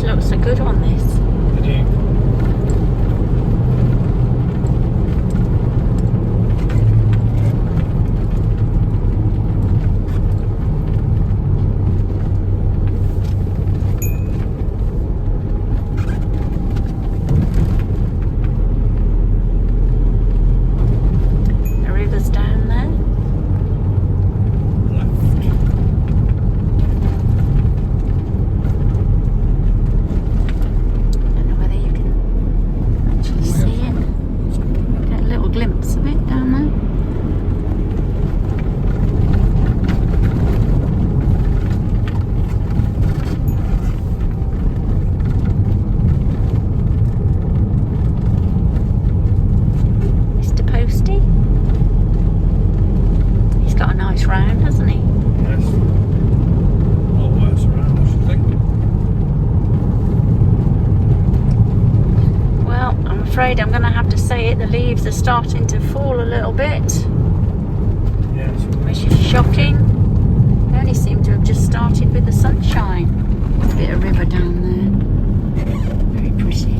look so good on this. They do. The river's down there. Glimpse of it down there. Mr. Posty. He's got a nice round, hasn't he? Yes. A lot worse around, I should think. Well, I'm afraid I'm going to have to say it. The leaves are starting to fall a little bit, Yes. which is shocking. They only seem to have just started with the sunshine. A bit of river down there. Very pretty.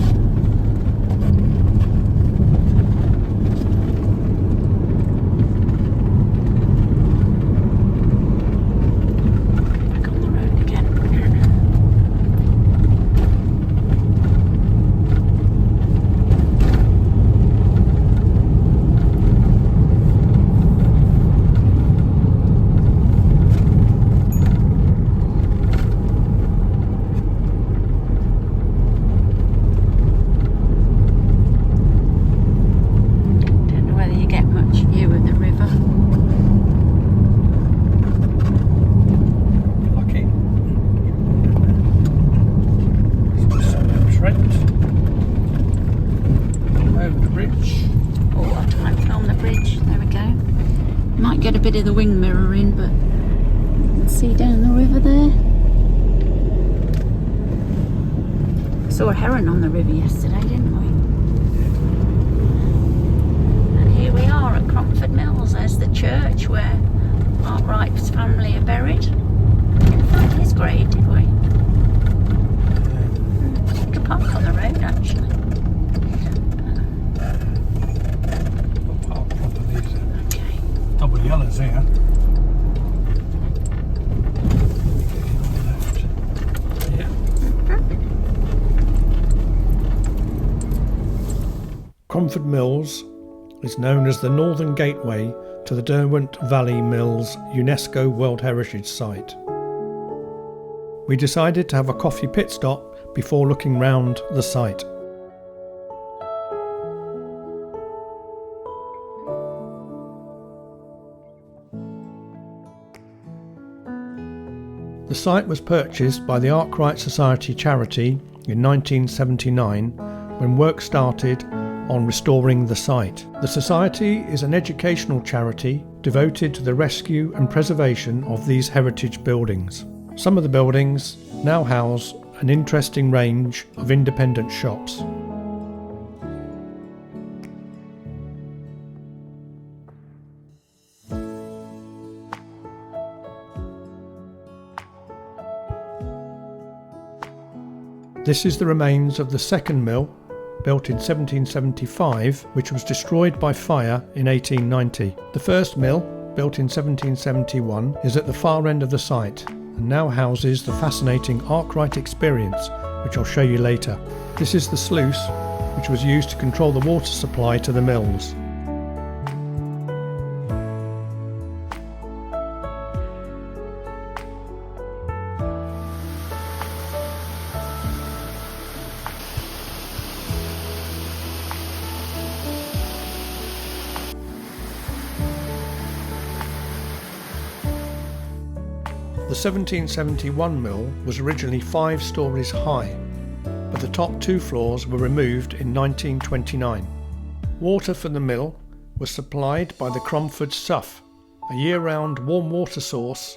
Back on the road again. Get a bit of the wing mirror in, but you can see down the river there. Saw a heron on the river yesterday, didn't we? And here we are at Cromford Mills. There's the church where Arkwright's family are buried. Didn't find his grave, did we? We could park on the road actually. Double yellows here. Yeah. Cromford Mills is known as the northern gateway to the Derwent Valley Mills UNESCO World Heritage Site. We decided to have a coffee pit stop before looking round the site. The site was purchased by the Arkwright Society charity in 1979 when work started on restoring the site. The Society is an educational charity devoted to the rescue and preservation of these heritage buildings. Some of the buildings now house an interesting range of independent shops. This is the remains of the second mill, built in 1775, which was destroyed by fire in 1890. The first mill, built in 1771, is at the far end of the site and now houses the fascinating Arkwright experience, which I'll show you later. This is the sluice, which was used to control the water supply to the mills. The 1771 mill was originally 5 stories high, but the top 2 floors were removed in 1929. Water from the mill was supplied by the Cromford Sough, a year-round warm water source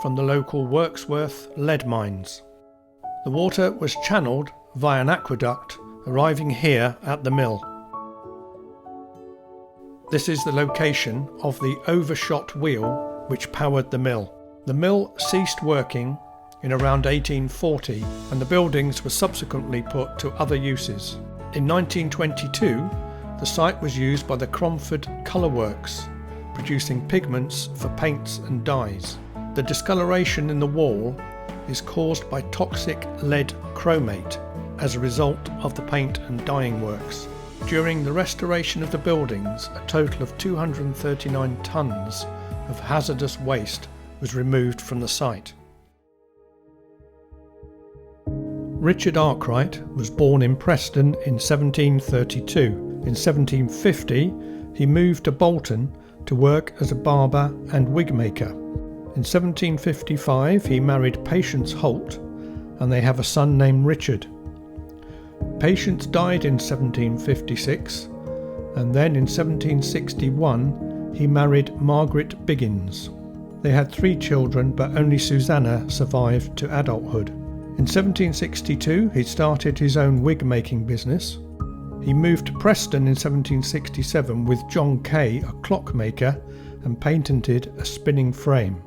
from the local Chatsowrth lead mines. The water was channelled via an aqueduct arriving here at the mill. This is the location of the overshot wheel which powered the mill. The mill ceased working in around 1840, and the buildings were subsequently put to other uses. In 1922, the site was used by the Cromford Colour Works, producing pigments for paints and dyes. The discoloration in the wall is caused by toxic lead chromate as a result of the paint and dyeing works. During the restoration of the buildings, a total of 239 tonnes of hazardous waste was removed from the site. Richard Arkwright was born in Preston in 1732. In 1750, he moved to Bolton to work as a barber and wig maker. In 1755, he married Patience Holt, and they have a son named Richard. Patience died in 1756, and then in 1761 he married Margaret Biggins. They had 3 children, but only Susanna survived to adulthood. In 1762 he started his own wig making business. He moved to Preston in 1767 with John Kay, a clockmaker, and patented a spinning frame.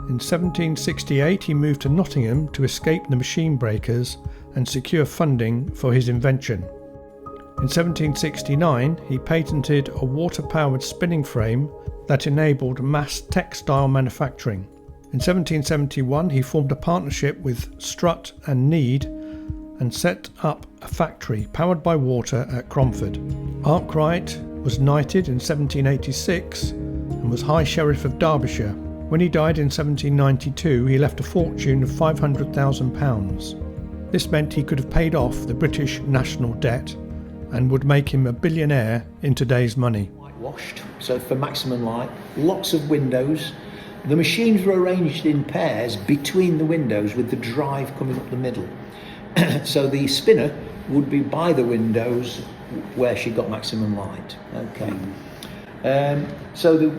In 1768 he moved to Nottingham to escape the machine breakers and secure funding for his invention. In 1769 he patented a water-powered spinning frame that enabled mass textile manufacturing. In 1771 he formed a partnership with Strutt and Need and set up a factory powered by water at Cromford. Arkwright was knighted in 1786 and was High Sheriff of Derbyshire. When he died in 1792 he left a fortune of £500,000. This meant he could have paid off the British national debt and would make him a billionaire in today's money. Whitewashed, so for maximum light, lots of windows. The machines were arranged in pairs between the windows with the drive coming up the middle. So the spinner would be by the windows where she got maximum light. Okay. So the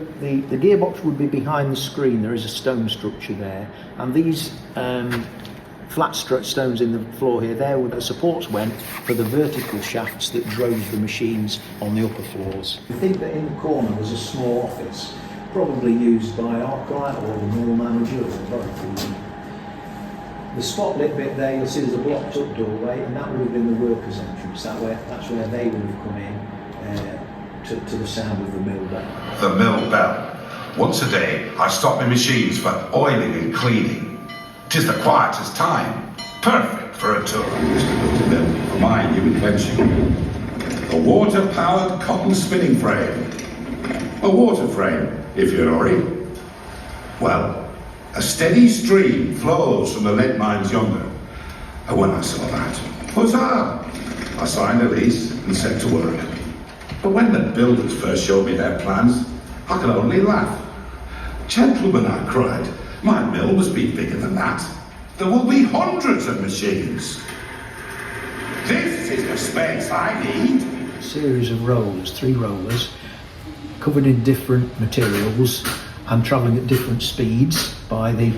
gearbox would be behind the screen. There is a stone structure there, and these flat strut stones in the floor here, there were the supports went for the vertical shafts that drove the machines on the upper floors. I think that in the corner was a small office, probably used by Arkwright or the mall manager or both. The spotlit bit there, you'll see there's a blocked up doorway, and that would have been the workers' entrance. That's where they would have come in to the sound of the mill bell. The mill bell. Once a day, I stop my machines for oiling and cleaning. 'Tis the quietest time, perfect for a tour. The mill for my new invention. A water-powered cotton spinning frame. A water frame, if you're a hurry. Well, a steady stream flows from the lead mines yonder. And when I saw that, huzzah! I signed a lease and set to work. But when the builders first showed me their plans, I could only laugh. Gentlemen, I cried, my mill must be bigger than that. There will be hundreds of machines. This is the space I need. A series of rollers, 3 rollers, covered in different materials and travelling at different speeds by the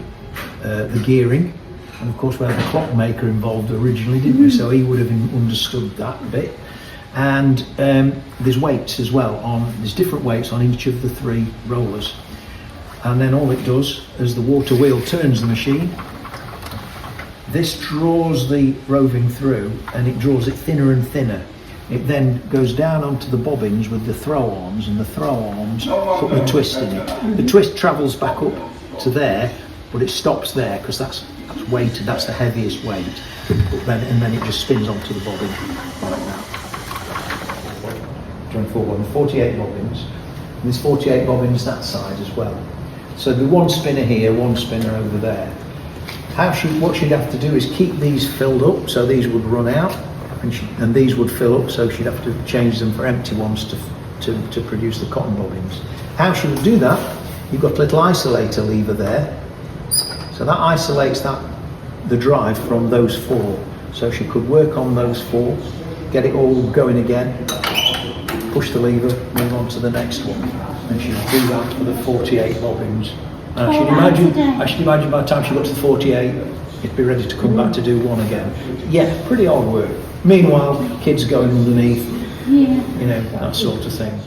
gearing. And of course we had the clockmaker involved originally, didn't we? So he would have understood that bit. And there's weights as well. There's different weights on each of the 3 rollers. And then all it does, as the water wheel turns the machine, this draws the roving through, and it draws it thinner and thinner. It then goes down onto the bobbins with the throw arms, and the throw arms put the twist in it. The twist travels back up to there, but it stops there because that's weighted. That's the heaviest weight. And then it just spins onto the bobbin like that. 48 bobbins, and there's 48 bobbins that side as well. So there'd be 1 spinner here, 1 spinner over there. What she'd have to do is keep these filled up, so these would run out, and these would fill up, so she'd have to change them for empty ones to produce the cotton bobbins. How she would do that, you've got a little isolator lever there, so that isolates the drive from those 4. So she could work on those 4, get it all going again, push the lever, move on to the next one, and she would do that for the 48 bobbins. I should imagine by the time she got to the 48, it'd be ready to come back to do 1 again. Yeah, pretty hard work. Meanwhile, kids going underneath, you know, that sort of thing.